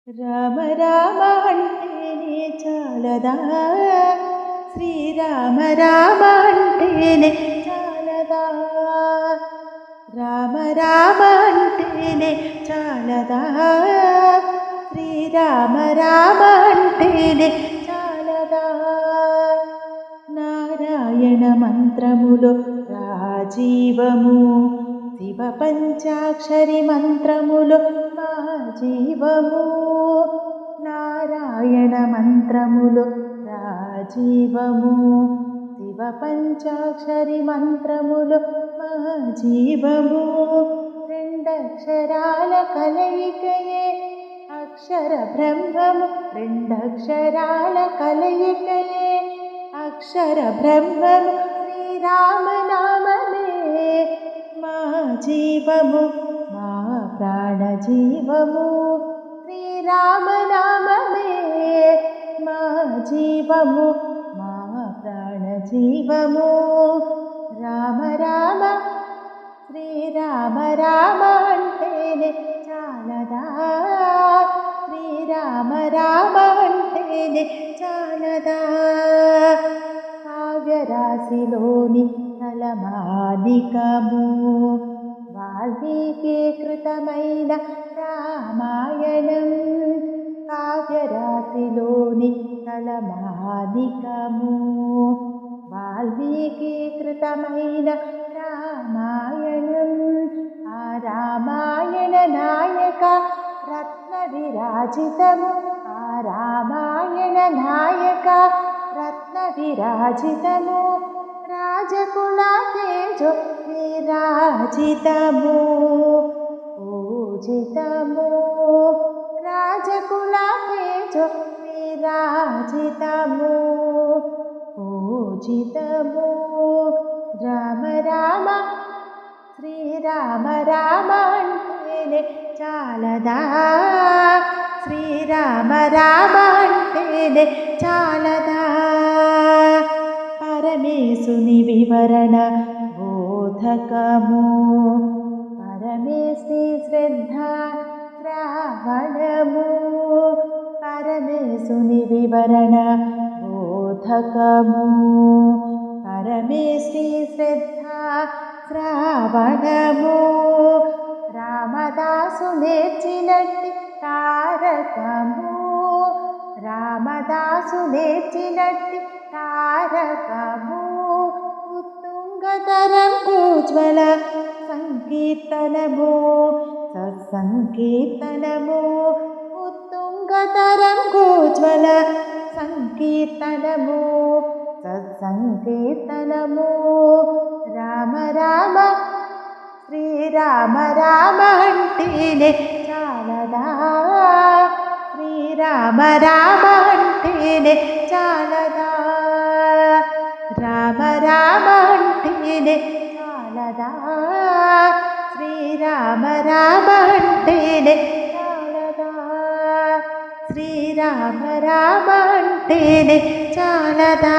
రామ రామ అంటేనే చాలదా, శ్రీరామ రామ అంటేనే చాలదా, రామ రామ అంటేనే చాలదా, శ్రీరామ రామ అంటేనే చాలదా. నారాయణ మంత్రములో రాజీవము, శివ పంచాక్షరి మంత్రములో మా జీవము. నారాయణ మంత్రములో రాజీవము, శివ పంచాక్షరి మంత్రములో మా జీవము. రెండక్షరాల కలయికయే అక్షర బ్రహ్మము, రెండక్షరాల కలయికయే అక్షర బ్రహ్మము. శ్రీరామనామమే మా జీవము, మా ప్రాణ జీవము. శ్రీరామనామమే మా జీవము, మా ప్రాణ జీవము. రామ రామ శ్రీరామ రామ అంటేనే చాలదా, శ్రీరామ రామ అంటేనే చాలదా. కావ్యరాశిలోని తలమానికము, వాల్మీకి కృతమైన రామాయణం. కావ్యరాశిలోని తలమానికము, వాల్మీకి కృతమైన రామాయణం. ఆ రామాయణ నాయక రత్న విరాజితము, ఆ రామాయణ నాయక రత్న విరాజితము. రాజకుల తేజో విరాజితము, పూజితము. రాజకుల తేజో విరాజితము, పూజితము. రామ రామ శ్రీరామ రామ అంటేనే చాలదా, శ్రీరామ రామ అంటేనే చాలదా. పరమేశుని వివరణ బోధకము, పరమేశి శ్రద్ధ శ్రావణము. పరమేశుని వివరణ బోధకము, పరమేశి శ్రద్ధ శ్రావణము. రామదాసు నేర్చినట్టి తారకము, రామదాసు నేర్చినట్టి తారకము. ఉత్తుంగతరం ఉజ్వల సంకీర్తనము, సత్సంకీర్తనము. ఉత్తుంగతరం ఉజ్వల సంకీర్తనము, సత్సంకీర్తనము. రామ రామ శ్రీరామ రామ అంటేనే చాలదా, శ్రీరామ రామ అంటేనే చాలదా. రామ రామ అంటేనే చాలదా, శ్రీరామ రామ అంటేనే చాలదా. శ్రీరామ రామ అంటేనే చాలదా.